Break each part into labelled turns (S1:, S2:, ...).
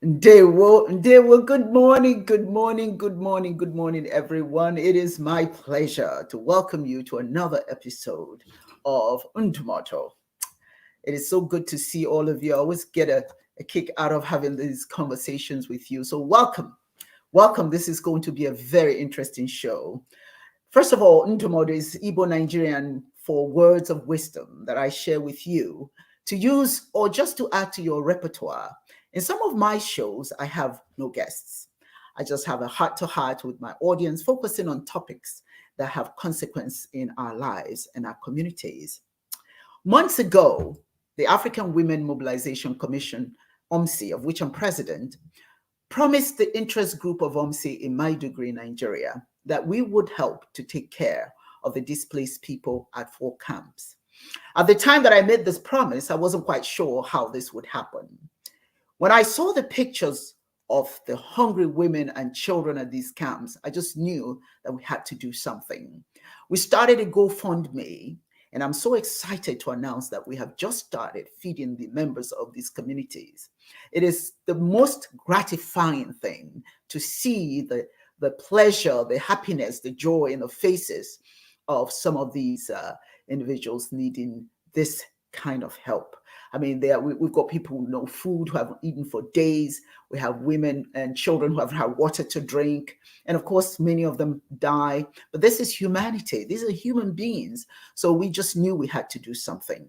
S1: Ndewo, good morning, everyone. It is my pleasure to welcome you to another episode of Untomato. It is so good to see all of you. I always get a kick out of having these conversations with you. So welcome. Welcome. This is going to be a very interesting show. First of all, Ntomodo is Igbo Nigerian for words of wisdom that I share with you to use or just to add to your repertoire. In some of my shows, I have no guests. I just have a heart to heart with my audience, focusing on topics that have consequence in our lives and our communities. Months ago, the African Women Mobilization Commission, AWMC, of which I'm president, promised the interest group of AWMC in Maiduguri, Nigeria, that we would help to take care of the displaced people at 4 camps. At the time that I made this promise, I wasn't quite sure how this would happen. When I saw the pictures of the hungry women and children at these camps, I just knew that we had to do something. We started a GoFundMe, and I'm so excited to announce that we have just started feeding the members of these communities. It is the most gratifying thing to see the pleasure, the happiness, the joy in the faces of some of these individuals needing this kind of help. I mean, we've got people who know food, who haven't eaten for days. We have women and children who have had water to drink. And of course, many of them die. But this is humanity. These are human beings. So we just knew we had to do something.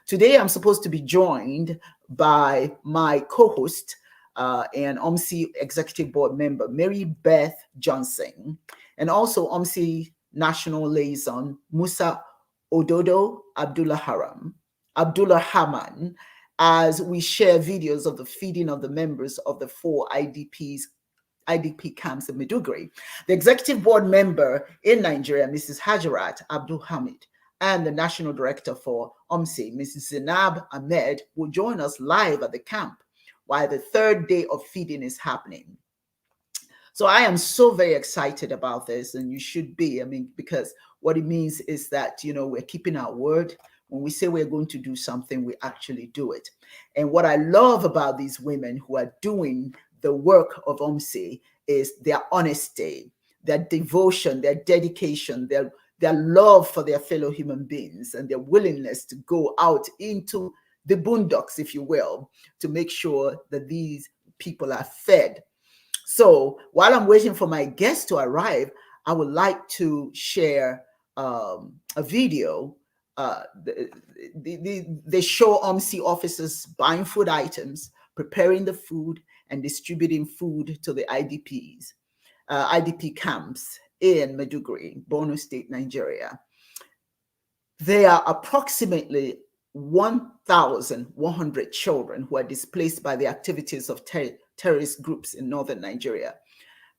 S1: Today, I'm supposed to be joined by my co-host and AWMC Executive Board member, Mary Beth Johnson, and also AWMC National Laison, Musa-Ododo Abdulrahaman, as we share videos of the feeding of the members of the 4 IDP camps in Maiduguri. The executive board member in Nigeria, Mrs. Hajjarat Abdulhamid, and the national director for AWMC, Mrs. Zainab Ahmed, will join us live at the camp while the 3rd day of feeding is happening. So I am so very excited about this, and you should be. I mean, because what it means is that, we're keeping our word. When we say we're going to do something, we actually do it. And what I love about these women who are doing the work of AWMC is their honesty, their devotion, their dedication, their love for their fellow human beings, and their willingness to go out into the boondocks, if you will, to make sure that these people are fed. So while I'm waiting for my guests to arrive, I would like to share a video. They show AWMC officers buying food items, preparing the food, and distributing food to the IDPs, IDP camps in Maiduguri, Bornu State, Nigeria. There are approximately 1,100 children who are displaced by the activities of terrorist groups in northern Nigeria.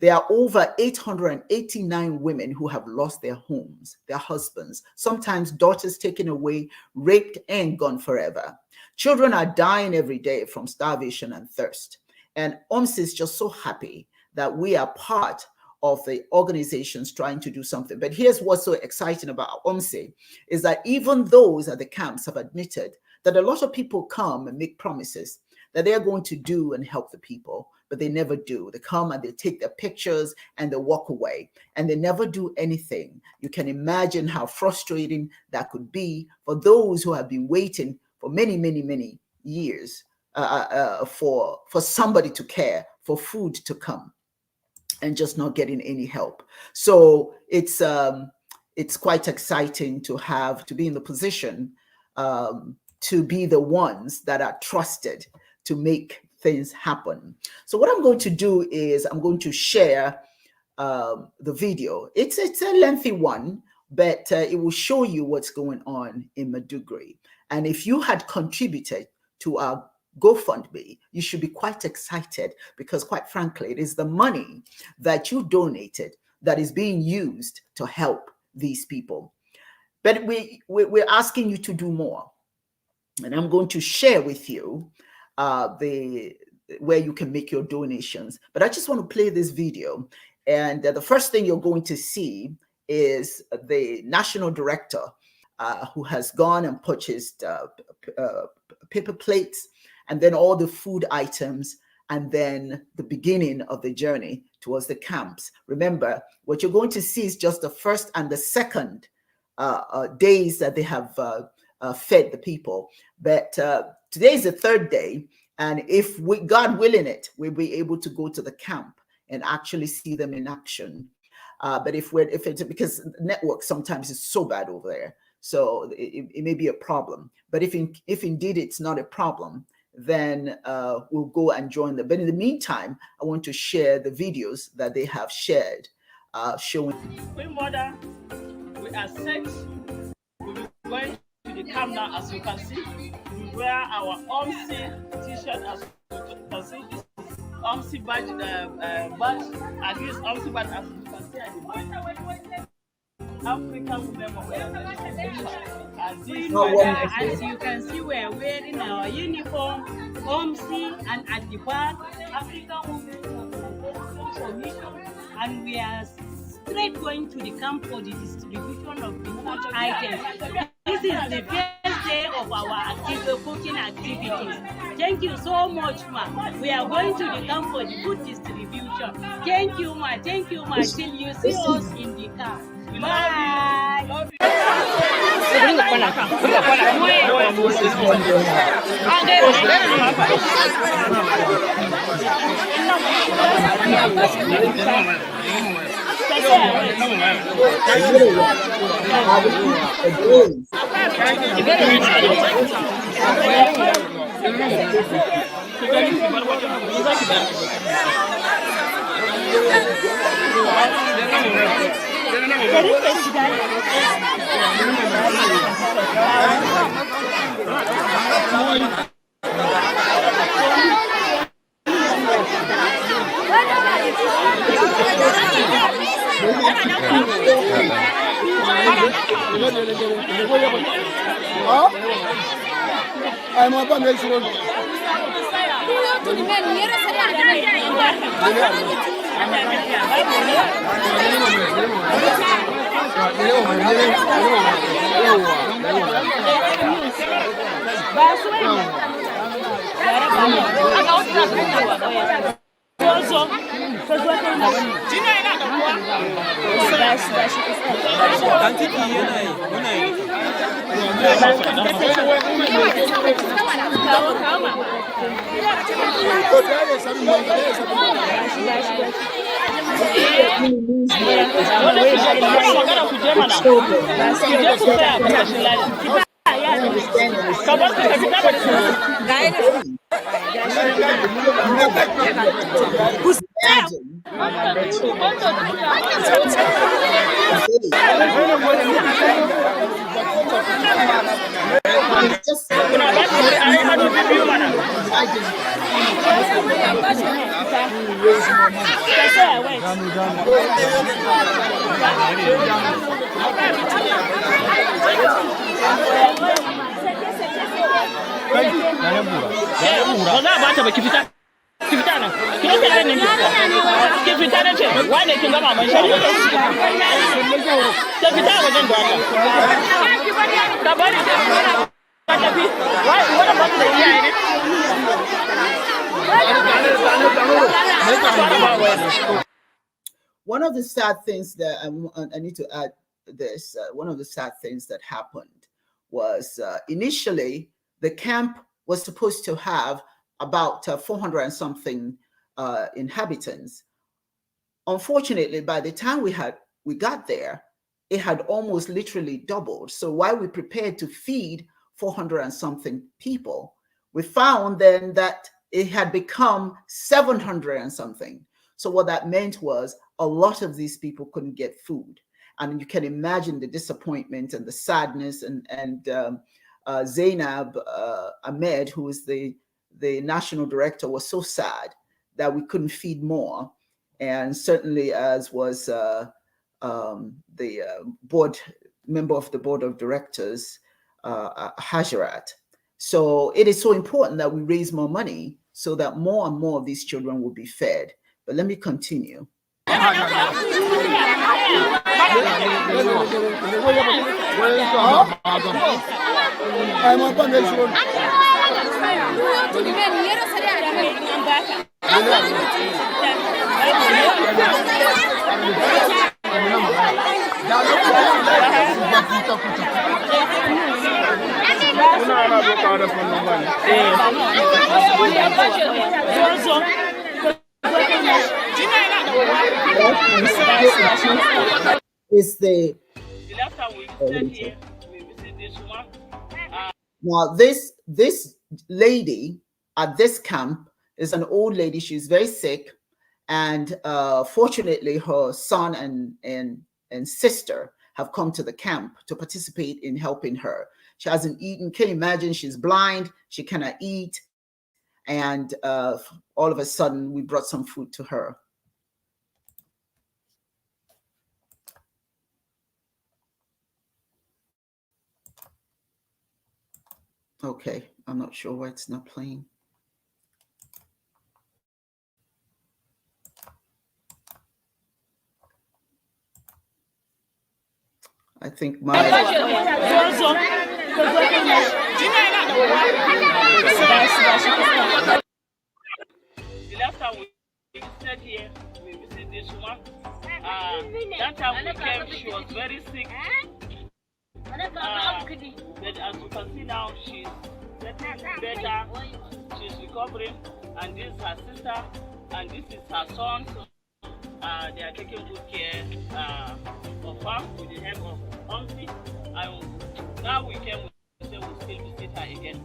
S1: There are over 889 women who have lost their homes, their husbands, sometimes daughters taken away, raped, and gone forever. Children are dying every day from starvation and thirst. And AWMC is just so happy that we are part of the organizations trying to do something. But here's what's so exciting about AWMC is that even those at the camps have admitted that a lot of people come and make promises that they're going to do and help the people, but they never do. They come and they take their pictures and they walk away, and they never do anything. You can imagine how frustrating that could be for those who have been waiting for many, many, many years for somebody to care, for food to come, and just not getting any help. So it's quite exciting to be in the position to be the ones that are trusted to make things happen. So what I'm going to do is I'm going to share the video. It's a lengthy one, but it will show you what's going on in Maiduguri. And if you had contributed to our GoFundMe, you should be quite excited, because quite frankly, it is the money that you donated that is being used to help these people. But we're asking you to do more. And I'm going to share with you where you can make your donations. But I just want to play this video. And the first thing you're going to see is the national director who has gone and purchased paper plates, and then all the food items and then the beginning of the journey towards the camps. Remember, what you're going to see is just the first and the second days that they have fed the people. But today is the third day, and if we, God willing it, we'll be able to go to the camp and actually see them in action. But if it's because network sometimes is so bad over there, so it may be a problem. But if indeed it's not a problem, then we'll go and join them. But in the meantime, I want to share the videos that they have shared showing.
S2: Queen Mother, we are set. We'll be going to the camp now, as you can see. We wear our AWMC t-shirt, as you can see. This is AWMC badge, against AWMC badge, as you can see at the point. African women mobilization. As you can see, we are wearing our uniform, AWMC, and at the back, African Women Mobilization Commission, and we are straight going to the camp for the distribution of the food items. This is the first day of our cooking activities. Thank you so much, ma. We are going to the camp for the food distribution. Thank you, ma. Thank you, ma. Till you see us in the camp. Bye.
S1: One of the sad things that I need to add this, one of the sad things that happened was initially the camp was supposed to have about 400 and something inhabitants. Unfortunately, by the time we got there, it had almost literally doubled. So while we prepared to feed 400 and something people, we found then that it had become 700 and something. So what that meant was a lot of these people couldn't get food. And you can imagine the disappointment and the sadness. And Zainab Ahmed, who is the national director, was so sad that we couldn't feed more. And certainly, as was the member of the board of directors, Hajjarat. So it is so important that we raise more money so that more and more of these children will be fed. But let me continue. Is the now this lady at this camp is an old lady. She's very sick, and fortunately her son and sister have come to the camp to participate in helping her. She hasn't eaten. Can you imagine? She's blind, she cannot eat, and all of a sudden we brought some food to her. Okay, I'm not sure why it's not playing. I think my
S2: The last time we stayed here, we visited this woman. That time we came, she was very sick. But as you can see now, she's getting better. She's recovering. And this is her sister, and this is her son. They are taking good care of her with the help of AWMC. And now we came, we say we'll still visit her again.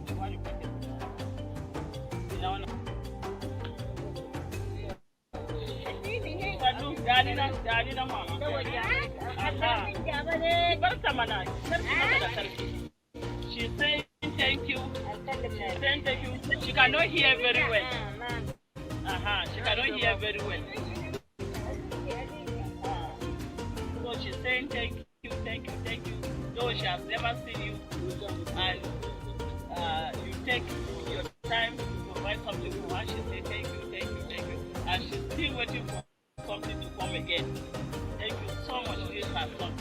S2: She's saying thank you. She's saying thank you. She cannot hear very well. She cannot hear very well. So she's saying thank you, thank you, thank you. Though she has never seen you, and you take your time to provide something for her. She says thank you, thank you, thank you, and she's still waiting for something to come again. Thank you so much. This is her son.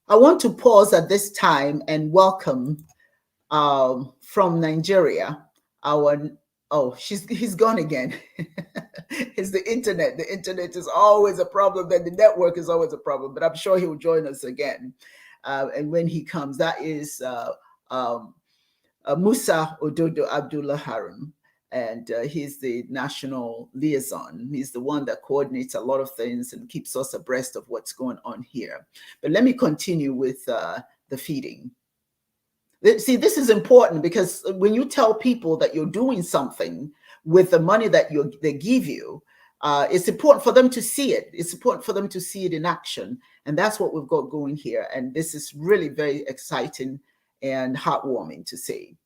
S1: I want to pause at this time and welcome from Nigeria he's gone again. It's the internet. The internet is always a problem, and the network is always a problem, but I'm sure he'll join us again. And when he comes, that is Musa-Ododo Abdulrahaman, and he's the national liaison. He's the one that coordinates a lot of things and keeps us abreast of what's going on here. But let me continue with the feeding. See, this is important because when you tell people that you're doing something with the money that they give you, it's important for them to see it. It's important for them to see it in action. And that's what we've got going here. And this is really very exciting and heartwarming to see.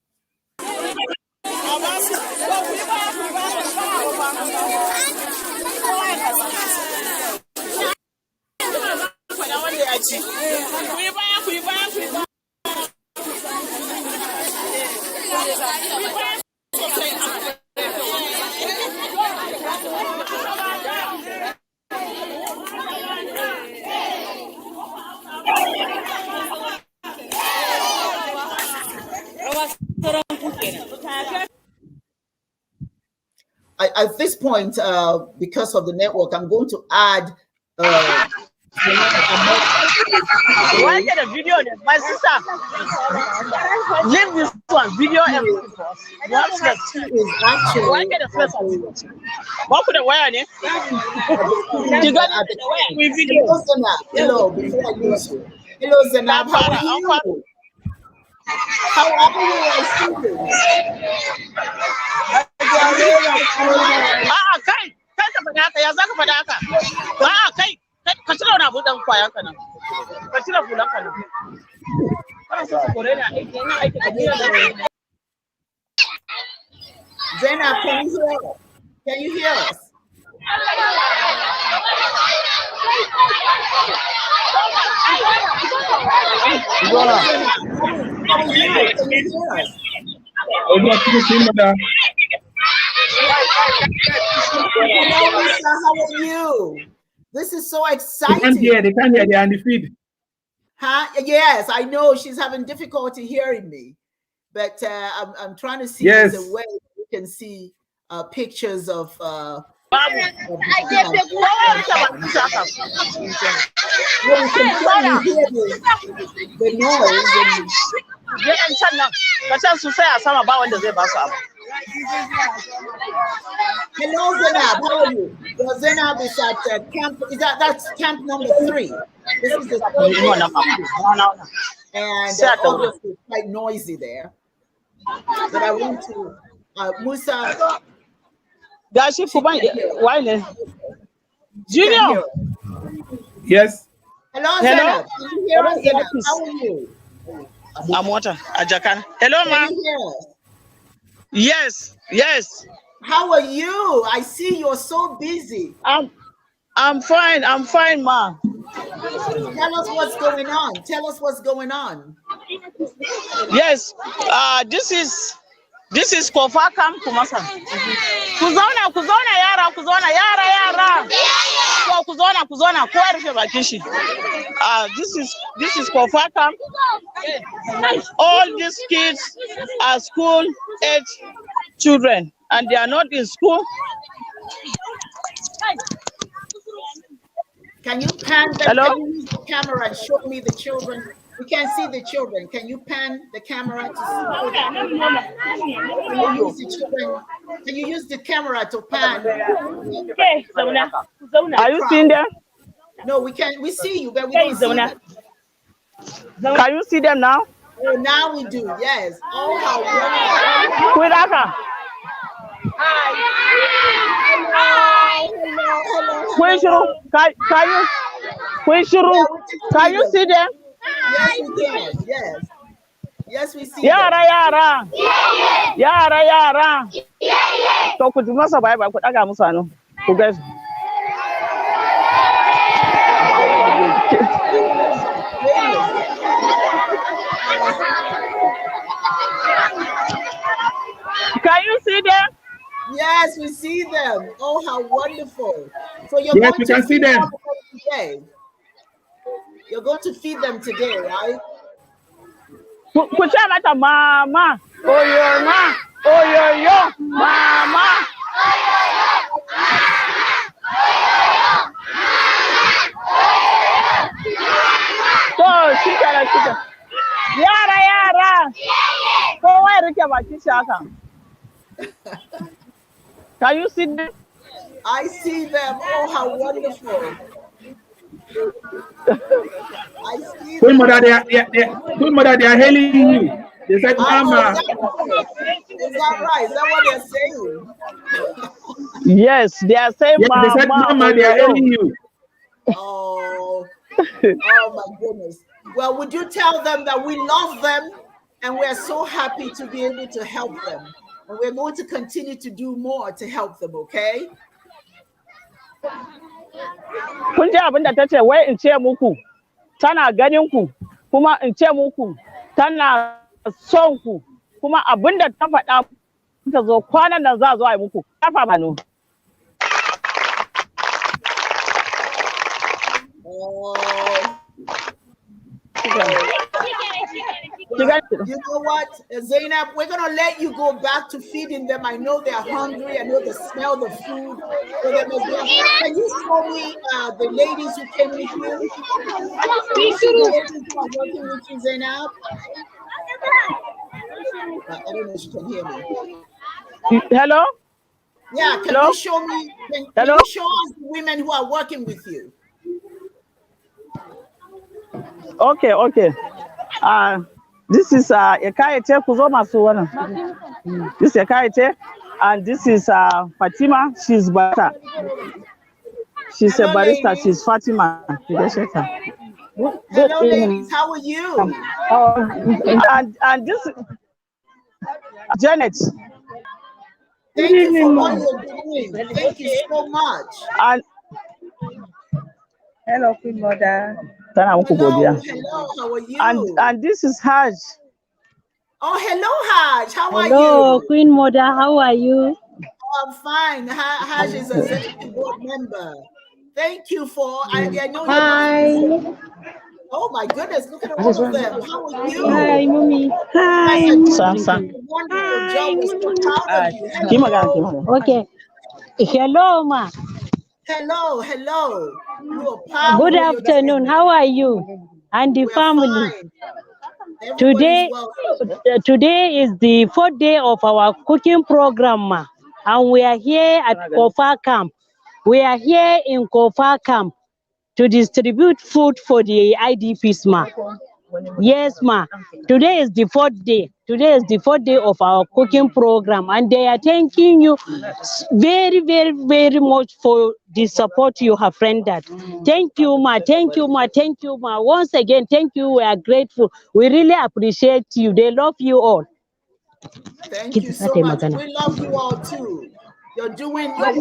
S1: At this point, because of the network, I'm going to add.
S3: Why get a video? My sister, leave this one video.
S1: Is actually.
S3: Why get a first one? What put the wire in it? You got it. We video.
S1: Hello, Zainab. Hello, before I lose you. Hello, Zainab. How are you? How are you?
S3: Kai ka faɗa haka, ya zaka faɗa haka? Kai ka cire wani abu dan kwayan ka nan. Ka cire fulan ka nan. Kana so ka kore ni aiki, ina aiki ka jira da.
S1: Zainab, can you hear us? Can you hear us? Hello, Lisa, how are you? This is so exciting.
S4: They can't hear, they're on the feed.
S1: Huh? Yes, I know she's having difficulty hearing me. but I'm trying to see
S4: Yes.
S1: there's a way you can see pictures of
S3: Babu.
S1: the noise and
S3: Yan can nan, ka can su sai a sama ba wanda zai ba su abu.
S1: hello Zainab, how are you? Well, Zainab is at camp. That's camp number 3. This is the third day of feeding. And obviously it's quite noisy there. But I want to Musa.
S3: Gashi kuma why ne? Junior.
S4: Yes.
S1: Hello, Zainab. Can you hear us, Zainab? How are you?
S3: A mota, a jakan. Hello, ma.
S1: Can you hear us?
S3: Yes, yes.
S1: How are you? I see you're so busy.
S3: I'm fine, ma.
S1: Tell us what's going on. Tell us what's going on.
S3: Yes, this is Kofa Camp Kumasa. Kuzona yara. So kuzona ko rufe bakin shi. This is Kofa Camp. All these kids are school-age children and they are not in school.
S1: Can you pan the,
S3: Hello?
S1: can you use the camera and show me the children? We can't see the children. Can you pan the camera to see? Can you use the children? Can you use the camera to pan?
S3: Are you seeing them?
S1: No, we can't. We see you, but we don't see them.
S3: Can you see them now?
S1: Oh, now we do. Yes. Oh, how wonderful.
S3: Can you see them?
S1: Yes, we can. Yes. Yes, we see
S3: Yara. To ku masa bye bye ku daga musu hannu. Ku guys. Can you see them?
S1: Yes, we see them. Oh, how wonderful. So you're
S4: Yes,
S1: going
S4: we
S1: to
S4: can see
S1: feed
S4: them.
S1: today. You're going to feed them today, right?
S3: Ku ce mata mama. Oyoyo, mama. To, shi kenan. Yara. Kowa ya rike bakin shi haka. Can you see them?
S1: I see them. Oh, how wonderful. I see
S4: Queen
S1: them.
S4: Mother, they are hailing you. They said, Mama.
S1: Is that right? Is that what they're saying?
S3: Yes, they are saying
S4: Yes,
S3: mama.
S4: they said, Mama, they are hailing you.
S1: Oh my goodness. Well, would you tell them that we love them and we're so happy to be able to help them? And we're going to continue to do more to help them, okay?
S3: Kun ji abin da ta ce wai in ce muku tana ganin ku kuma in ce muku tana son ku kuma abin da ta faɗa ta zo kwanan nan za a zo a yi muku kafa bano.
S1: You know what, Zainab, we're going to let you go back to feeding them. I know they're hungry. I know they smell the food. So they must be. Can you show me the ladies who came with you? Can you see the ladies who are working with you, Zainab? I don't know if you can hear me.
S3: Hello?
S1: Yeah, can
S3: Hello?
S1: you show me? Can
S3: Hello?
S1: you show us the women who are working with you?
S3: Okay. This is Ekaete Kuzo masu wannan. This is Ekaete, and this is Fatima. She's barista. She's a barista.
S1: Ladies.
S3: She's Fatima.
S1: Hello, ladies. How are you?
S3: And this is Janet.
S1: Thank you for what you're doing. Thank you so much.
S3: And
S5: Hello, Queen Mother.
S1: Hello, how are you?
S3: And this is Haj.
S1: Oh, hello, Haj. How are
S5: Hello,
S1: you?
S5: Queen Mother. How are you?
S1: Oh, I'm fine. Haj is a executive board member. Thank you for. I know you.
S5: Hi.
S1: Oh my goodness! Look at all of them. How are you?
S5: Hi, Mommy. Hi.
S1: Wonderful job. We're so proud of you. Hello.
S5: Okay. Hello, ma.
S1: Hello. You are powerful.
S5: Good afternoon. How are you and the
S1: We are
S5: family?
S1: fine. Everybody's well.
S5: Today is the 4th day of our cooking program, ma. And we are here at Kofa camp. We are here in Kofa camp to distribute food for the IDPs, ma. Yes, ma. Today is the 4th day. Today is the 4th day of our cooking program, and they are thanking you very, very, very much for the support you have rendered. Thank you, ma. Thank you, ma. Thank you, ma. Once again, thank you. We are grateful. We really appreciate you. They love you all.
S1: Thank you so much. We love you all too. You're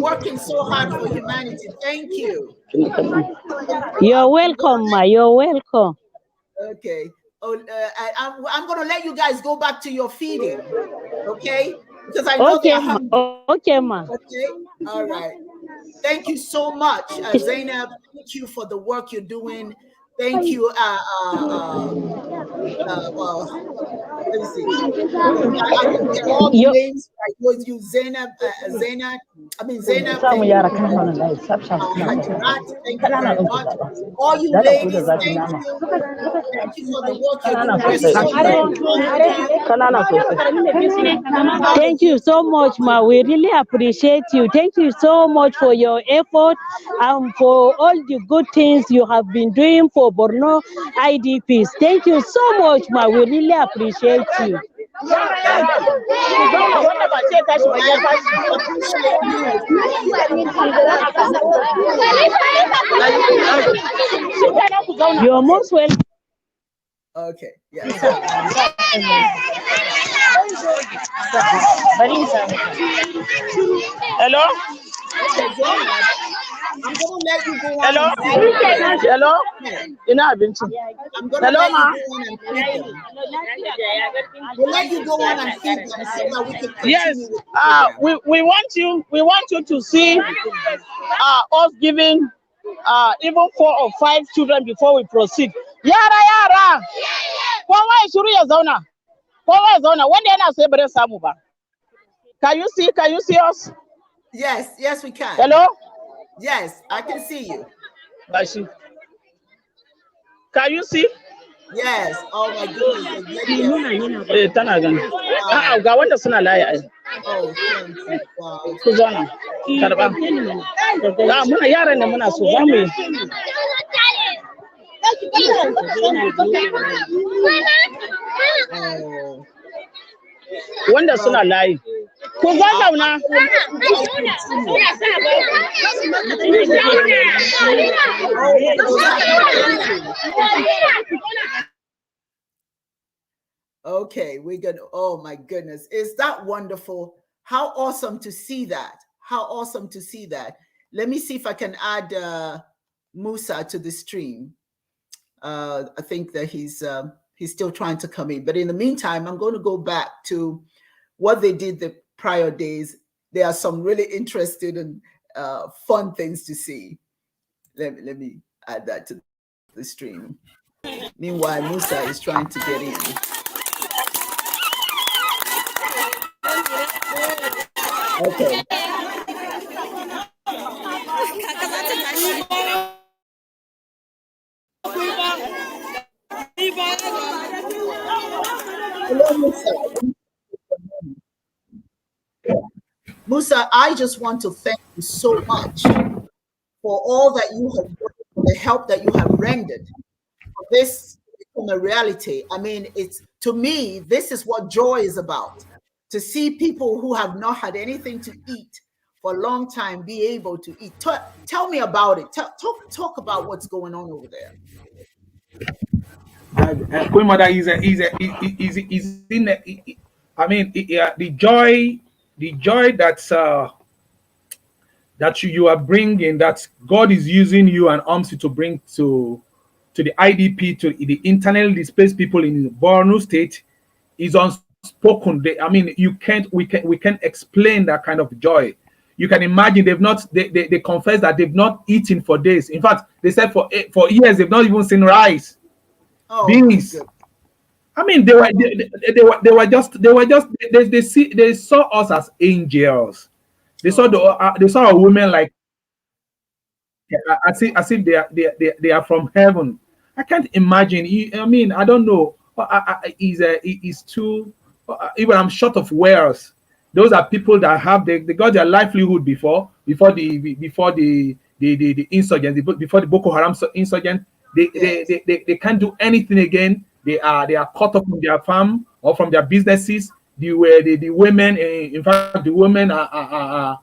S1: working so hard for humanity. Thank you.
S5: You're welcome, ma. You're welcome.
S1: Okay. Oh, I'm going to let you guys go back to your feeding. Okay? Because I know they're hungry.
S5: Okay, ma.
S1: Okay. All right. Thank you so much, Zainab. Thank you for the work you're doing. Thank you. Let me see. I didn't get all the names. I was you, Zainab. Hajjarat, thank you very much. All you ladies, thank you. Thank you for the work you're doing.
S5: Thank you so much, ma. We really appreciate you. Thank you so much for your effort and for all the good things you have been doing for Bornu IDPs. Thank you so much, ma. We really appreciate you. You're most welcome.
S1: Okay. Yes.
S3: Hello?
S1: Okay, go ahead. I'm going to let you go on.
S3: Hello? Hello? I'm going to
S1: let you go on and feed them. We'll let you go on and feed them so that we can continue.
S3: Yes. We want you to see us giving even 4 or 5 children before we proceed. Yara. Can you see us?
S1: Yes, we can.
S3: Hello?
S1: Yes, I can see you.
S3: Can you see?
S1: Yes. Oh my goodness. Oh, thank you.
S3: Wanda suna layi. Ku zauna.
S1: Okay, we're gonna. Oh my goodness, is that wonderful? How awesome to see that! How awesome to see that! Let me see if I can add Musa to the stream. I think that he's still trying to come in, but in the meantime, I'm going to go back to what they did the prior days. There are some really interesting and fun things to see. Let me add that to the stream. Meanwhile, Musa is trying to get in. Okay. Hello, Musa. Musa, I just want to thank you so much for all that you have done, for the help that you have rendered for this to become a reality. I mean, it's, to me, this is what joy is about. To see people who have not had anything to eat for a long time be able to eat. Tell me about it. Talk about what's going on over there.
S4: Queen Mother is in the joy that you are bringing, that God is using you and UMC to bring to the IDP, to the internally displaced people in Bornu State, is unspoken. We can't explain that kind of joy. You can imagine they confess that they've not eaten for days. In fact, they said for years they've not even seen rice, beans, I mean, they saw us as angels. They saw they saw our women like as if they are from heaven. I can't imagine. I mean, I don't know. Is too. Even I'm short of words. Those are people that have they got their livelihood before the insurgents, before the Boko Haram insurgent. They can't do anything again. They are cut off from their farm or from their businesses. The women, in fact, the women are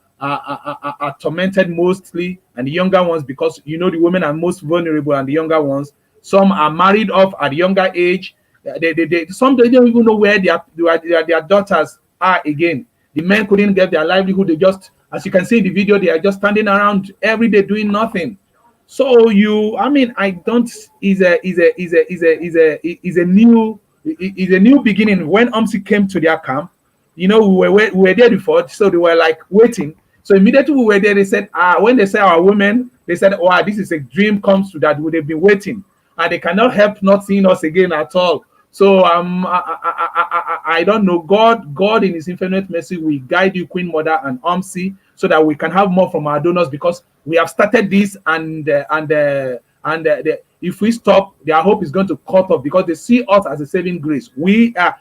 S4: tormented mostly, and the younger ones, because the women are most vulnerable, and the younger ones. Some are married off at a younger age. Some they don't even know where their daughters are again. The men couldn't get their livelihood. They just, as you can see in the video, they are just standing around every day doing nothing. So I don't. Is a new beginning. When UMC came to their camp, we were there before, so they were like waiting. So immediately we were there, they said, when they say our women, they said, wow, this is a dream comes to that. Would have been waiting, and they cannot help not seeing us again at all. So I don't know. God in His infinite mercy will guide you, Queen Mother and UMC, so that we can have more from our donors, because we have started this, and if we stop, their hope is going to cut off, because they see us as a saving grace. We are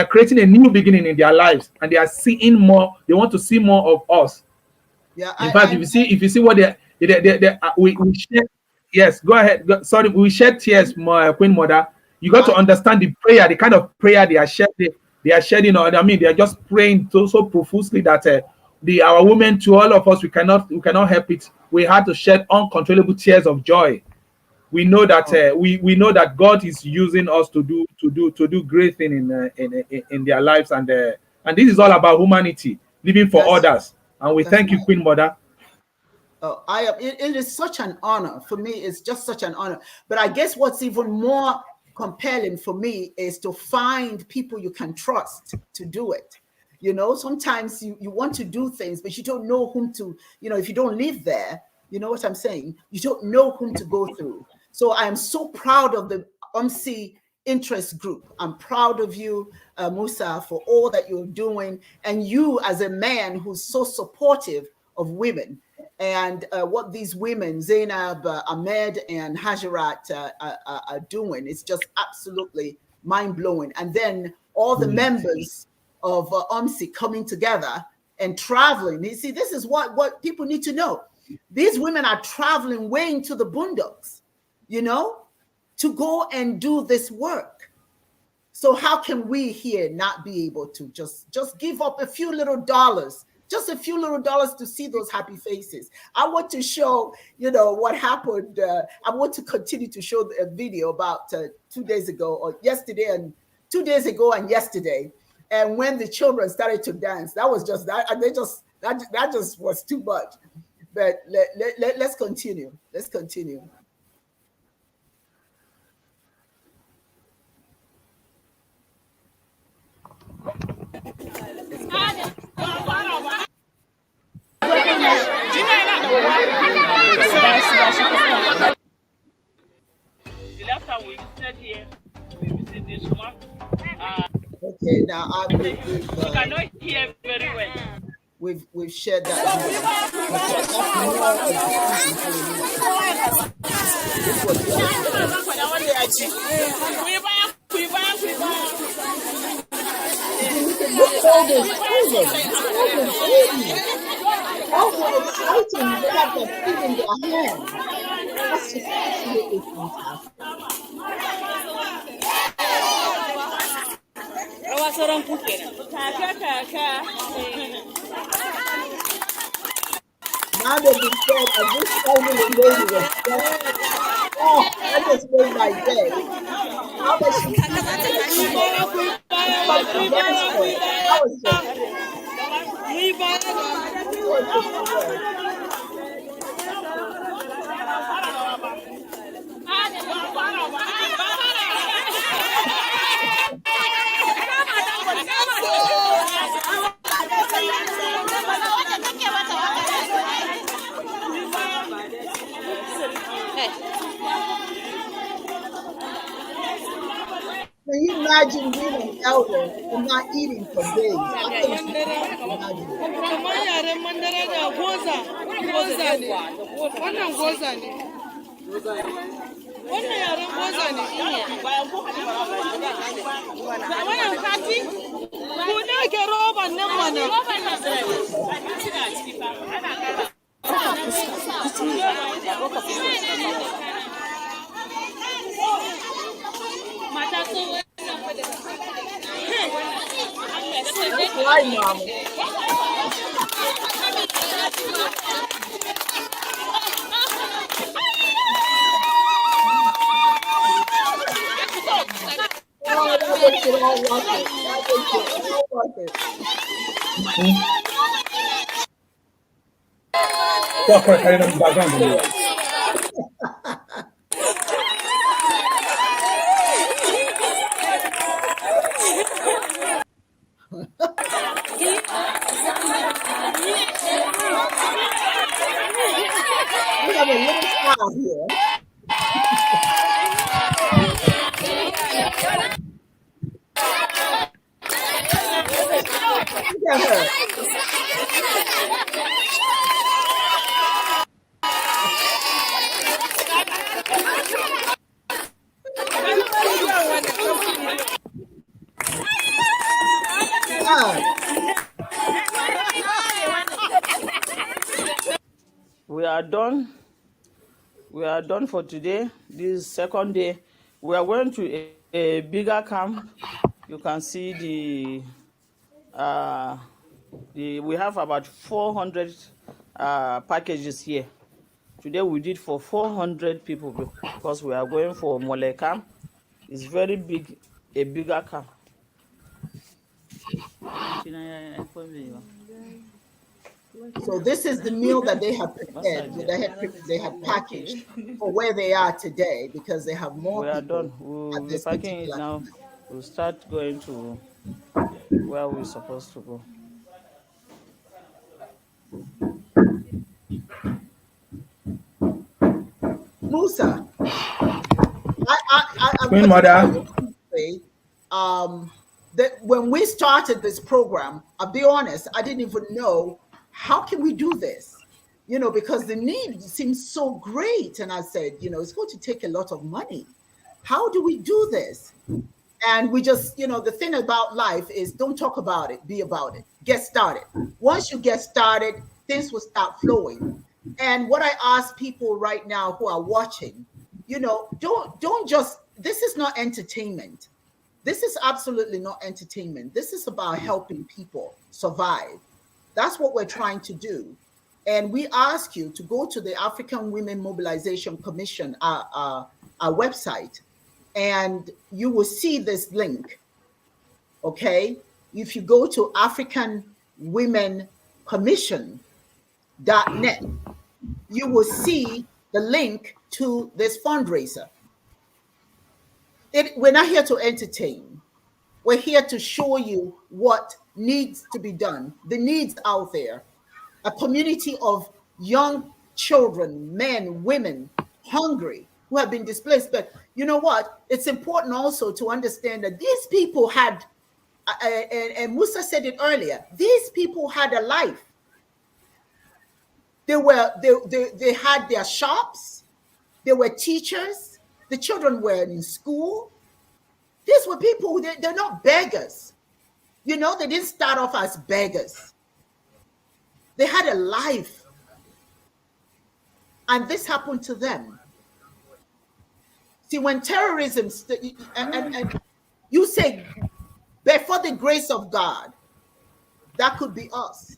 S4: creating a new beginning in their lives, and they are seeing more. They want to see more of us.
S1: Yeah.
S4: In fact, if you see what we shed, yes, go ahead. Sorry, we shed tears, Queen Mother. You got to understand the prayer, the kind of prayer they are shedding. They are shedding. I mean, they are just praying so profusely that our women, to all of us, we cannot help it. We had to shed uncontrollable tears of joy. We know that we know that God is using us to do great things in their lives, and this is all about humanity, living for others. And we thank you, Queen Mother.
S1: Oh, it is such an honor for me. It's just such an honor. But I guess what's even more compelling for me is to find people you can trust to do it. Sometimes you want to do things, but you don't know whom to, if you don't live there, you know what I'm saying? You don't know whom to go through. So I am so proud of the UMC interest group. I'm proud of you, Musa, for all that you're doing. And you as a man who's so supportive of women. And what these women, Zainab Ahmed and Hajjarat, are doing, is just absolutely mind-blowing. And then all the members of UMC coming together and traveling. You see, this is what people need to know. These women are traveling way into the boondocks, to go and do this work. So how can we here not be able to just give up a few little dollars? Just a few little dollars to see those happy faces. I want to show, what happened. I want to continue to show a video about 2 days ago, or yesterday, and 2 days ago and yesterday. And when the children started to dance, that was just that. And that just was too much. But let's continue. Let's continue.
S2: The last time we sat here, we visited this one.
S1: Okay, now
S2: you cannot hear very well.
S1: We've shared that. How exciting they have that food in their hand. That's just absolutely fantastic. Now that we said, I wish only the lady was dead. Oh, that just made my day. How much she I was just Can you imagine being an elder and not eating for days. I can't imagine. Why, Mama? Oh, that makes it all worth it. That makes it all worth it. We have a little smile here. Look at her.
S3: We are done. We are done for today. This second day. We are going to a bigger camp. You can see we have about 400 packages here. Today we did for 400 people because we are going for Mole camp. It's very big, a bigger camp.
S1: So this is the meal that they have prepared. They have packaged for where they are today because they have more.
S3: We are done. We'll be packing it now. We'll start going to where we're supposed to go.
S1: Musa,
S4: Queen Mother.
S1: That when we started this program, I'll be honest, I didn't even know how can we do this, because the need seems so great. And I said, it's going to take a lot of money. How do we do this? And we just, the thing about life is don't talk about it, be about it. Get started. Once you get started, things will start flowing. And what I ask people right now who are watching, don't just, this is not entertainment. This is absolutely not entertainment. This is about helping people survive. That's what we're trying to do. And we ask you to go to the African Women Mobilization Commission, our website, and you will see this link. Okay? If you go to AfricanWomenCommission.net, you will see the link to this fundraiser. We're not here to entertain. We're here to show you what needs to be done, the needs out there. A community of young children, men, women, hungry, who have been displaced. But you know what? It's important also to understand that these people had, and Musa said it earlier, these people had a life. They had their shops, they were teachers, the children were in school. These were people, they're not beggars. They didn't start off as beggars. They had a life. And this happened to them. See, when terrorism, and you say, before the grace of God, that could be us.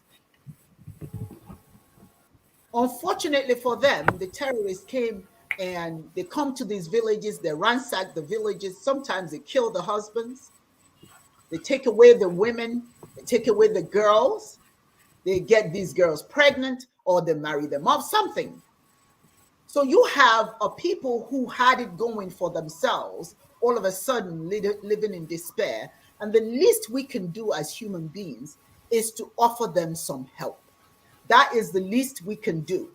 S1: Unfortunately for them, the terrorists came and they come to these villages, they ransack the villages. Sometimes they kill the husbands. They take away the women, they take away the girls. They get these girls pregnant or they marry them off, something. So you have a people who had it going for themselves, all of a sudden living in despair. And the least we can do as human beings is to offer them some help. That is the least we can do.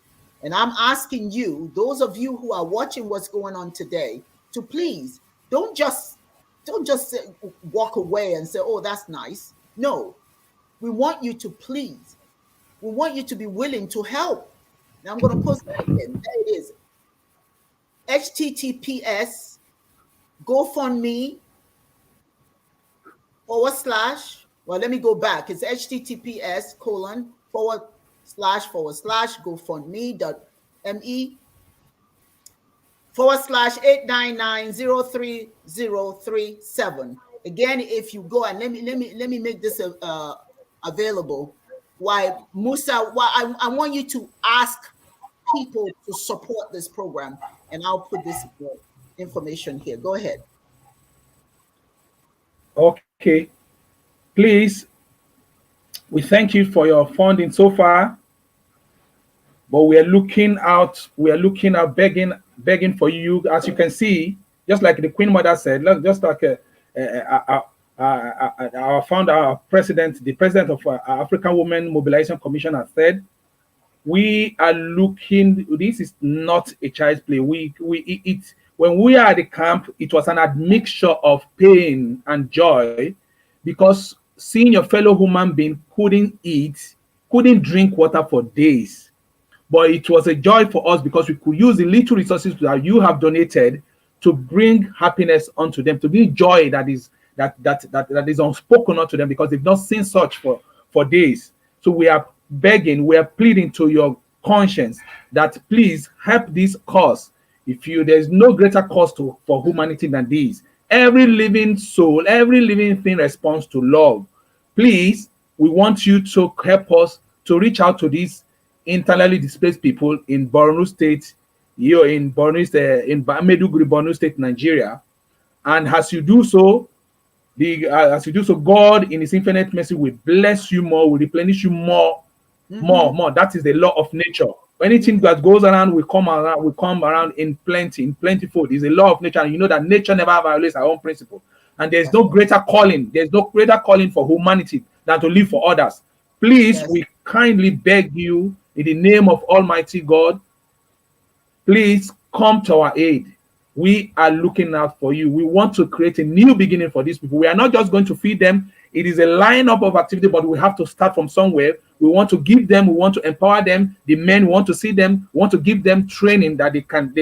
S1: And I'm asking you, those of you who are watching what's going on today, to please don't just Don't just walk away and say, oh, that's nice. No, we want you to please. We want you to be willing to help. Now I'm going to post that again. There it is. HTTPS GoFundMe / well, let me go back. It's HTTPS : / GoFundMe.me / 8990337. Again, if you go and let me make this available. Why, Musa? Why I want you to ask people to support this program, and I'll put this information here. Go ahead.
S4: Okay, please. We thank you for your funding so far, but we are looking out. We are looking out, begging for you. As you can see, just like the Queen Mother said, just like our founder, our president, the president of African Women Mobilization Commission has said, we are looking. This is not a child's play. When we are at the camp, it was an admixture of pain and joy, because seeing your fellow human being couldn't eat, couldn't drink water for days. But it was a joy for us because we could use the little resources that you have donated to bring happiness unto them, to bring joy that is unspoken unto them, because they've not seen such for days. So we are begging, we are pleading to your conscience that please help this cause. There's no greater cause for humanity than this. Every living soul, every living thing responds to love. Please, we want you to help us to reach out to these internally displaced people in Bornu State, in Maiduguri, Bornu State, Nigeria. And as you do so, God in His infinite mercy will bless you more, will replenish you more. That is the law of nature. Anything that goes around will come around in plentiful. It's a law of nature, and you know that nature never violates our own principle. And there's no greater calling. There's no greater calling for humanity than to live for others. Please, we kindly beg you in the name of Almighty God, please come to our aid. We are looking out for you. We want to create a new beginning for these people. We are not just going to feed them. It is a lineup of activity, but we have to start from somewhere. We want to give them, we want to empower them. The men, we want to see them, we want to give them training that they can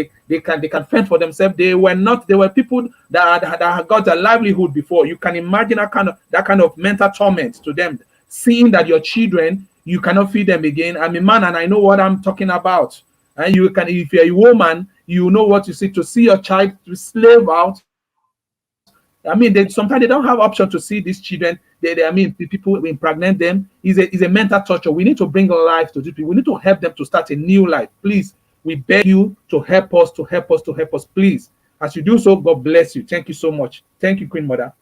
S4: fend for themselves. They were people that got a livelihood before. You can imagine that kind of mental torment to them, seeing that your children, you cannot feed them again. I'm a man and I know what I'm talking about. And you can, if you're a woman, you know what you see, to see your child to slave out. I mean, sometimes they don't have option to see these children. People impregnate them. Is a mental torture. We need to bring life to these people. We need to help them to start a new life. Please, we beg you to help us, please. As you do so, God bless you. Thank you so much. Thank you, Queen Mother.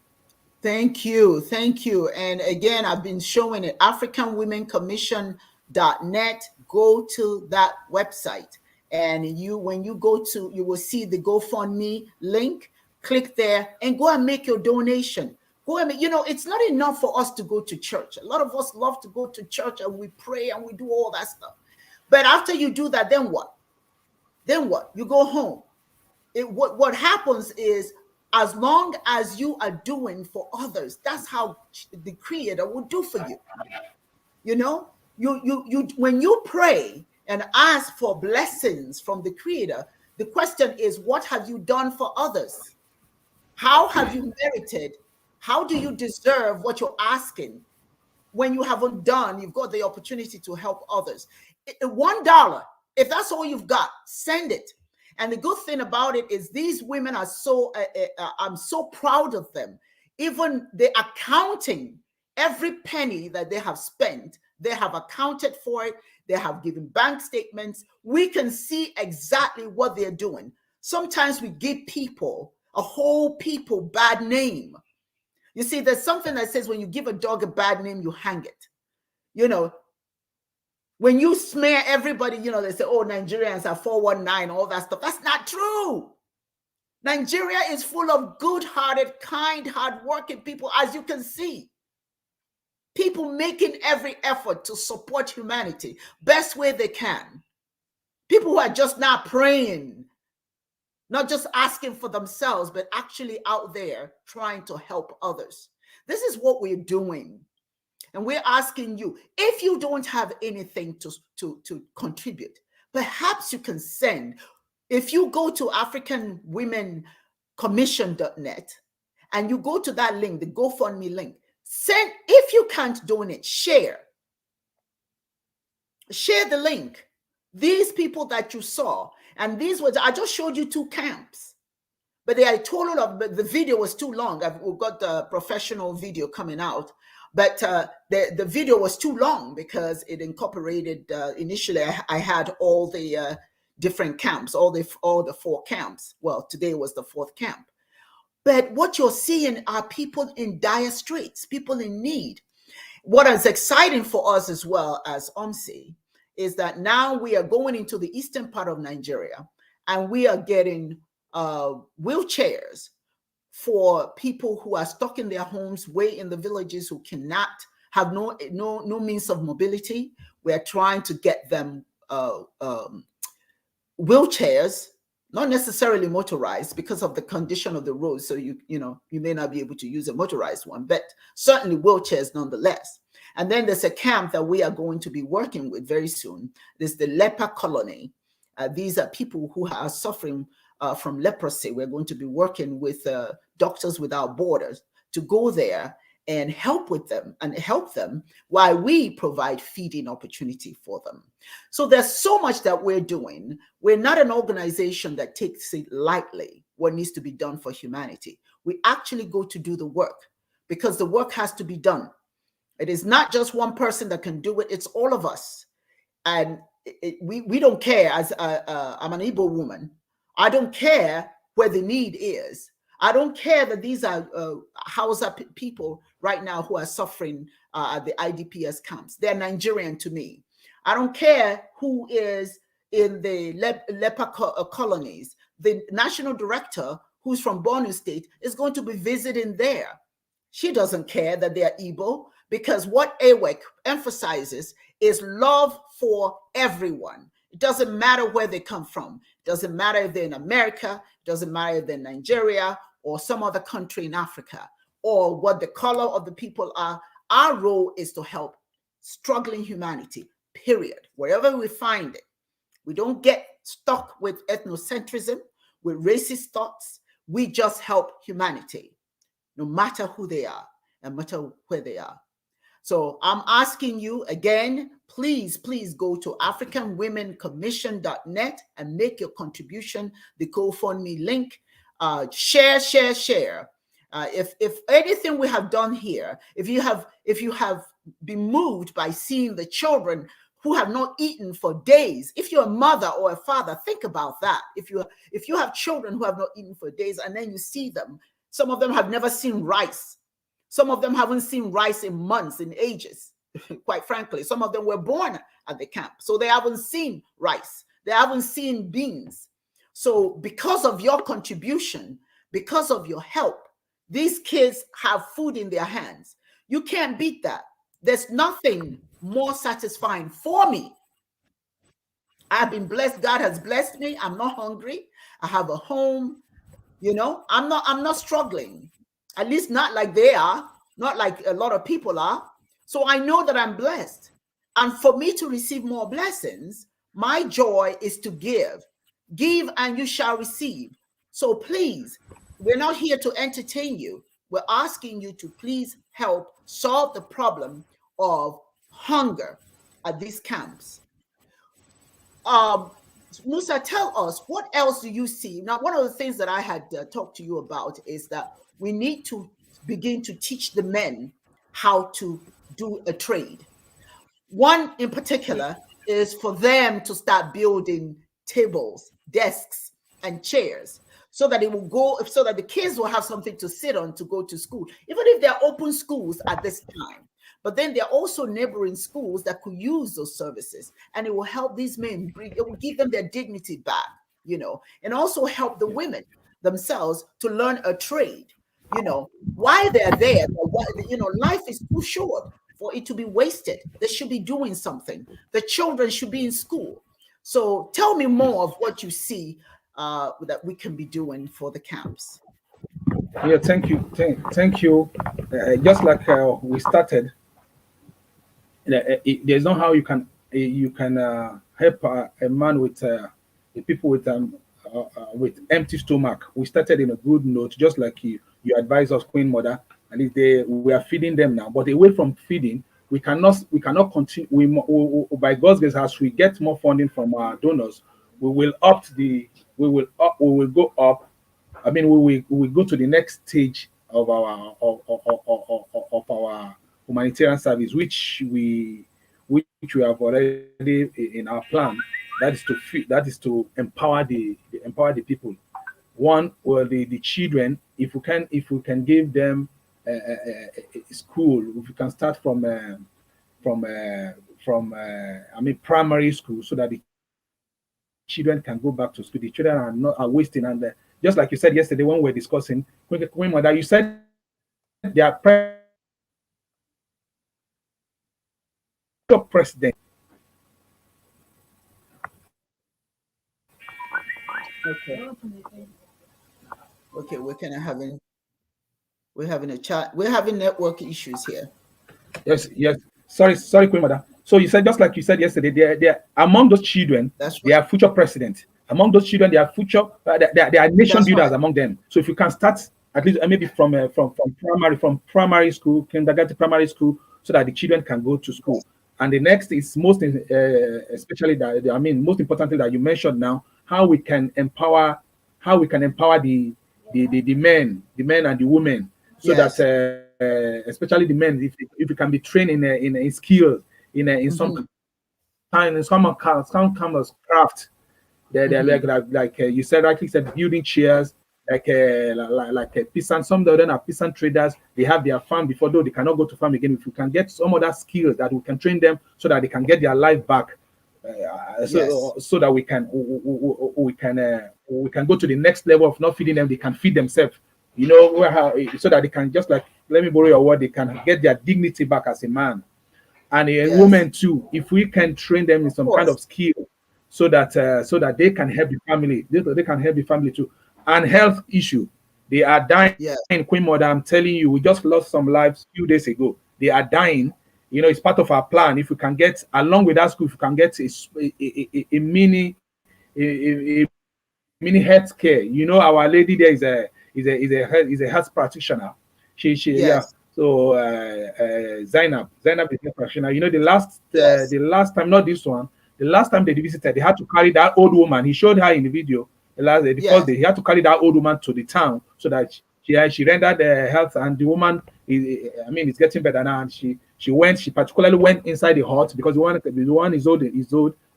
S1: Thank you. And again, I've been showing it, AfricanWomenCommission.net. Go to that website, and when you go to, you will see the GoFundMe link. Click there and go and make your donation. Go and it's not enough for us to go to church. A lot of us love to go to church and we pray and we do all that stuff. But after you do that, then what? You go home. What happens is, as long as you are doing for others, that's how the Creator will do for you. You when you pray and ask for blessings from the Creator, the question is, what have you done for others? How have you merited? How do you deserve what you're asking? When you haven't done, you've got the opportunity to help others. $1, if that's all you've got, send it. And the good thing about it is, these women are I'm so proud of them. Even they're accounting every penny that they have spent. They have accounted for it. They have given bank statements. We can see exactly what they're doing. Sometimes we give a whole people bad name. You see, there's something that says when you give a dog a bad name, you hang it. When you smear everybody, they say, oh, Nigerians are 419, all that stuff. That's not true. Nigeria is full of good-hearted, kind, hard-working people, as you can see. People making every effort to support humanity best way they can. People who are just not praying, not just asking for themselves, but actually out there trying to help others. This is what we're doing. And we're asking you, if you don't have anything to contribute, perhaps you can send. If you go to AfricanWomenCommission.net and you go to that link, the GoFundMe link, send. If you can't donate, share the link. These people that you saw, and these were, I just showed you 2 camps, but they are total of, but the video was too long. We've got the professional video coming out, but the video was too long because it incorporated, initially I had all the different camps, all the 4 camps. Well, today was the 4th camp. But what you're seeing are people in dire straits, people in need. What is exciting for us as well as AWMC is that now we are going into the eastern part of Nigeria, and we are getting wheelchairs for people who are stuck in their homes, way in the villages, who cannot have no means of mobility. We are trying to get them wheelchairs, not necessarily motorized because of the condition of the road. So you may not be able to use a motorized one, but certainly wheelchairs nonetheless. And then there's a camp that we are going to be working with very soon. There's the leper colony. These are people who are suffering from leprosy. We're going to be working with Doctors Without Borders to go there and help them while we provide feeding opportunity for them. So there's so much that we're doing. We're not an organization that takes it lightly, what needs to be done for humanity. We actually go to do the work because the work has to be done. It is not just one person that can do it. It's all of us. And we don't care. As I'm an Igbo woman, I don't care where the need is. I don't care that these are Hausa people right now who are suffering at the IDPs camps. They're Nigerian to me. I don't care who is in the leper colonies. The national director, who's from Bornu State, is going to be visiting there. She doesn't care that they're Igbo, because what AWEC emphasizes is love for everyone. It doesn't matter where they come from. It doesn't matter if they're in America. It doesn't matter if they're in Nigeria or some other country in Africa, or what the color of the people are. Our role is to help struggling humanity, period, wherever we find it. We don't get stuck with ethnocentrism, with racist thoughts. We just help humanity, no matter who they are and no matter where they are. So I'm asking you again, please go to AfricanWomenCommission.net and make your contribution. The GoFundMe link. Share. If anything we have done here, if you have been moved by seeing the children who have not eaten for days, if you're a mother or a father, think about that. If you have children who have not eaten for days, and then you see them, some of them have never seen rice. Some of them haven't seen rice in months, in ages, quite frankly. Some of them were born at the camp, so they haven't seen rice. They haven't seen beans. So because of your contribution, because of your help, these kids have food in their hands. You can't beat that. There's nothing more satisfying for me. I've been blessed. God has blessed me. I'm not hungry. I have a home. I'm not struggling. At least not like they are, not like a lot of people are. So I know that I'm blessed. And for me to receive more blessings, my joy is to give. Give and you shall receive. So please, we're not here to entertain you. We're asking you to please help solve the problem of hunger at these camps. Musa, tell us, what else do you see? Now, one of the things that I had talked to you about is that we need to begin to teach the men how to do a trade. One in particular is for them to start building tables, desks, and chairs, so that the kids will have something to sit on to go to school, even if they're open schools at this time. But then there are also neighboring schools that could use those services, and it will help these men it will give them their dignity back, and also help the women themselves to learn a trade. Why they're there, life is too short for it to be wasted. They should be doing something. The children should be in school. So tell me more of what you see that we can be doing for the camps?
S4: Yeah, thank you. Thank you. Just like we started, there's no how you can help a man with people with empty stomach. We started in a good note, just like you advise us, Queen Mother. At least we are feeding them now. But away from feeding, we cannot continue. By God's grace, as we get more funding from our donors, we will go up. I mean, we will go to the next stage of our of our humanitarian service, which we have already in our plan. That is to empower the people. One, well, the children, if we can give them a school, if we can start from primary school, so that the children can go back to school. The children are wasting, and just like you said yesterday when we were discussing, Queen Mother, you said they are president.
S1: Okay, we're having a chat. We're having network issues here.
S4: Yes. Sorry, Queen Mother. So you said, just like you said yesterday, they're among those children.
S1: That's right.
S4: They are future presidents. Among those children, they are future. They are nation builders among them. So if you can start at least maybe from primary school, kindergarten, primary school, so that the children can go to school. And the next is most importantly that you mentioned now, how we can empower the men and the women, so that especially the men, if you can be trained in skills, in some kind of craft. They're like you said, rightly said, building chairs, like peasant. Some of them are peasant traders. They have their farm before, though they cannot go to farm again. If you can get some other skills that we can train them, so that they can get their life back, so that we can go to the next level of not feeding them. They can feed themselves, so that they can, just like, let me borrow your word, they can get their dignity back as a man. And a woman too, if we can train them in some kind of skill, so that they can help the family. They can help the family too. And health issue, they are dying. Queen Mother, I'm telling you, we just lost some lives a few days ago. They are dying. It's part of our plan. If we can get, along with that school, if we can get a mini health care. Our lady there is a health practitioner. She So Zainab is a practitioner. The last time, not this one, the last time they visited, they had to carry that old woman. He showed her in the video. The first day, he had to carry that old woman to the town, so that she rendered health, and the woman it's getting better now. And she particularly went inside the hut, because the one is old.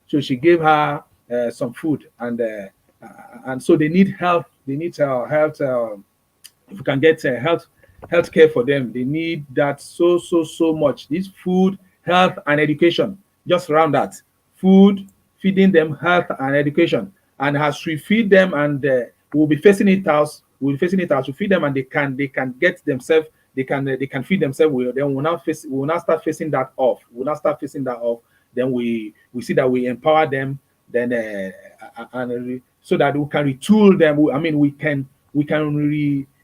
S4: So she gave her some food, and so they need health. They need health. If we can get health care for them, they need that so much. This food, health, and education. Just around that, food, feeding them, health, and education. And as we feed them, and we'll be facing it out. We feed them, and they can get themselves. They can feed themselves. Then we'll now start facing that off. Then we see that we empower them. Then so that we can retool them. We can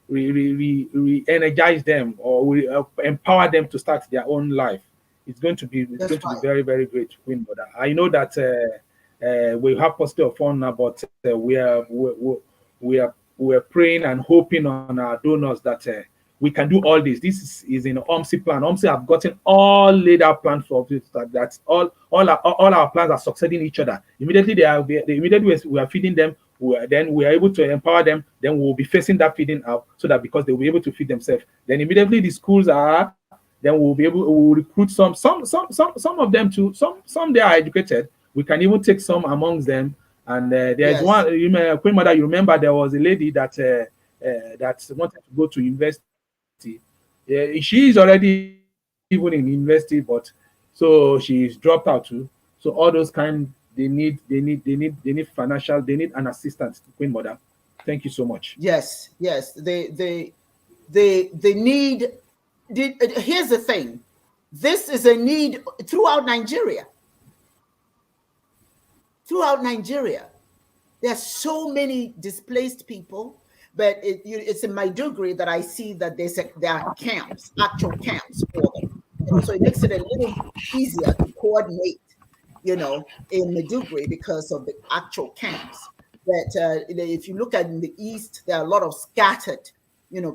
S4: re-energize them, or we empower them to start their own life. It's going to be very, very great, Queen Mother. I know that we have positive fund now, but we are praying and hoping on our donors that we can do all this. This is in AWMC plan. AWMC have gotten all laid out plans for this. That's all our plans are succeeding each other. Immediately we are feeding them. Then we are able to empower them. Then we'll be facing that feeding out, so that because they will be able to feed themselves. Then immediately the schools are. Then we'll recruit some of them too. Some they are educated. We can even take some amongst them. And there's one, Queen Mother, you remember there was a lady that wanted to go to university. She is already even in university, but so she's dropped out too. So all those they need financial, they need an assistance, Queen Mother. Thank you so much.
S1: Yes. They need. Here's the thing. This is a need throughout Nigeria. There's so many displaced people, but it's in Maiduguri that I see that there are camps, actual camps for them. So it makes it a little easier to coordinate, in Maiduguri because of the actual camps. But if you look at in the east, there are a lot of scattered,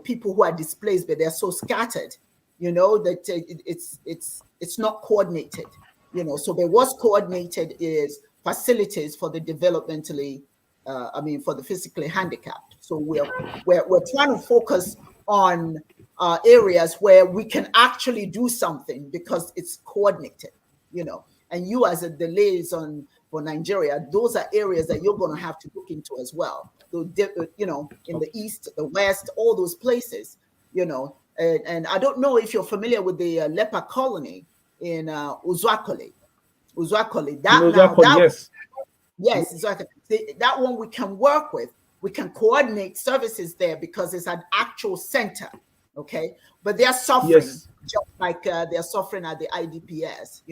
S1: people who are displaced, but they're so scattered, that it's not coordinated. So there was coordinated is facilities for the developmentally, for the physically handicapped. So we're trying to focus on areas where we can actually do something because it's coordinated, And you as the liaison for Nigeria, those are areas that you're going to have to look into as well. So, in the east, the west, all those places, And I don't know if you're familiar with the leper colony in Uzwakoli. Yes, exactly. That one we can work with. We can coordinate services there because it's an actual center, okay? But they're suffering, just like they're suffering at the IDPs,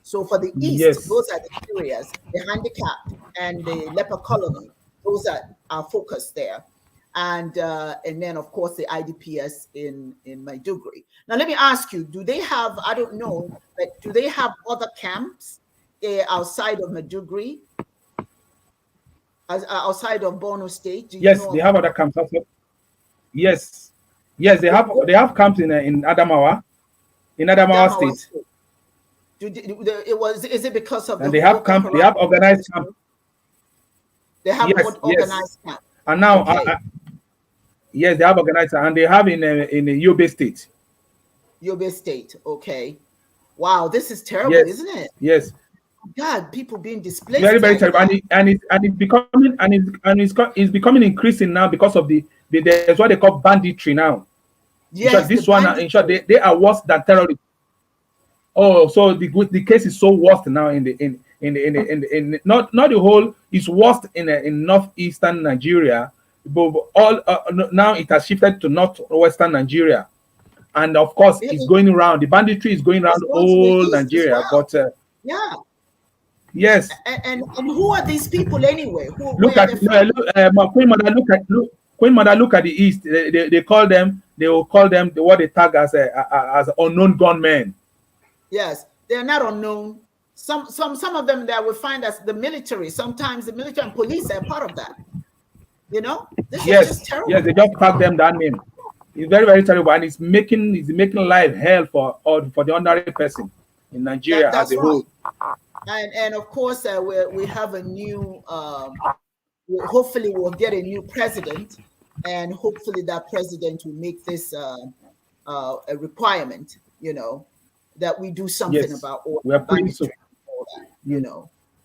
S1: So for the east, those are the areas, the handicapped and the leper colony. Those are our focus there. And then, of course, the IDPs in Maiduguri. Now, let me ask you, do they have, I don't know, but do they have other camps outside of Maiduguri? Outside of Bornu State?
S4: Yes, they have other camps also. Yes, they have camps in Adamawa, State.
S1: Is it because of
S4: and they have camp? They have organized camp.
S1: They have organized camp.
S4: And now, yes, they have organized, and they have in Yobe State.
S1: Yobe State, okay. Wow, this is terrible, isn't it?
S4: Yes.
S1: God, people being displaced.
S4: Very, very terrible, it's becoming increasing now because of there's what they call banditry now.
S1: Yes,
S4: this one, in short, they are worse than terrorists. Oh, so the case is so worse now in not the whole. It's worse in northeastern Nigeria, but all now it has shifted to northwestern Nigeria, and of course it's going around. The banditry is going around all Nigeria, but yes.
S1: And who are these people anyway?
S4: Queen Mother. Look at the east. They call them. They will call them what they tag as unknown gunmen.
S1: Yes, they are not unknown. Some of them that we find as the military. Sometimes the military and police are part of that. This is just terrible.
S4: Yes, they just tag them that name. It's very, very terrible, and it's making life hell for the ordinary person in Nigeria as a whole.
S1: And of course, we have a new. Hopefully, we'll get a new president, and hopefully that president will make this a requirement. That we do something about all
S4: we are praying so.
S1: All that,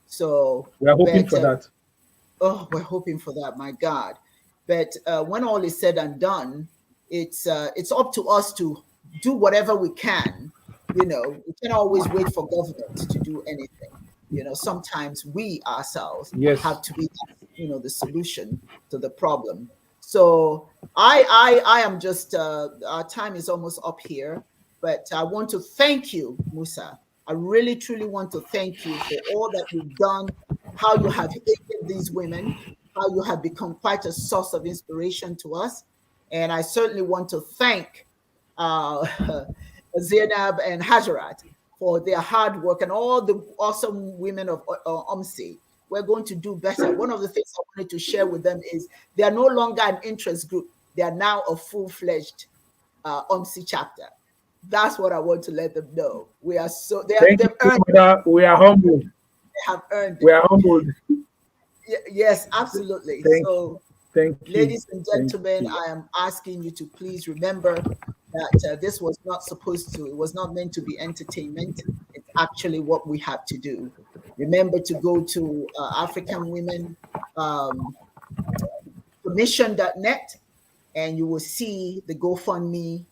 S1: So
S4: we are hoping for that.
S1: Oh, we're hoping for that, my God. But when all is said and done, it's up to us to do whatever we can. We can't always wait for government to do anything. Sometimes we ourselves have to be, the solution to the problem. So I am just, our time is almost up here, but I want to thank you, Musa. I really, truly want to thank you for all that you've done, how you have aided these women, how you have become quite a source of inspiration to us. And I certainly want to thank Zainab and Hajjarat for their hard work and all the awesome women of AWMC. We're going to do better. One of the things I wanted to share with them is they are no longer an interest group. They are now a full-fledged AWMC chapter. That's what I want to let them know. We are so they've earned it.
S4: We are humbled.
S1: They have earned it.
S4: We are humbled.
S1: Yes, absolutely.
S4: Thank you.
S1: Ladies and gentlemen, I am asking you to please remember that this was not it was not meant to be entertainment. It's actually what we have to do. Remember to go to African Women Commission.net, and you will see the GoFundMe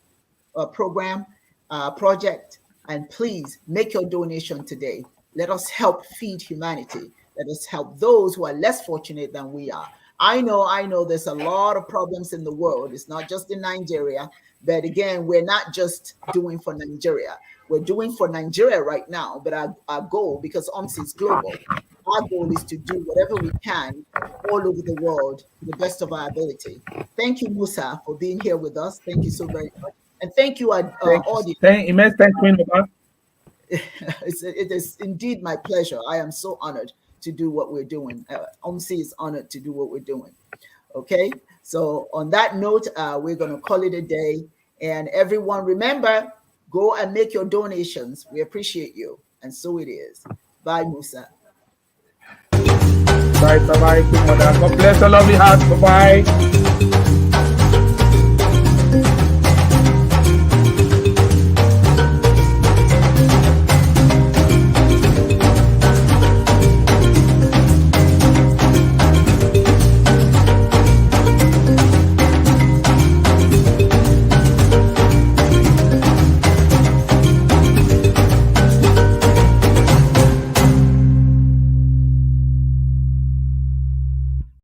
S1: project. And please make your donation today. Let us help feed humanity. Let us help those who are less fortunate than we are. I know there's a lot of problems in the world. It's not just in Nigeria. But again, we're not just doing for Nigeria. we're doing for Nigeria right now, but our goal, because OMC is global, our goal is to do whatever we can all over the world to the best of our ability. Thank you, Musa, for being here with us. Thank you so very much. And thank you, our audience.
S4: Immense thanks, Queen Maba.
S1: It is indeed my pleasure. I am so honored to do what we're doing. OMC is honored to do what we're doing. Okay, so on that note, we're going to call it a day. And everyone, remember, go and make your donations. We appreciate you. And so it is. Bye, Musa.
S4: Bye, bye, Queen Maba. God bless your lovely heart. Bye-bye.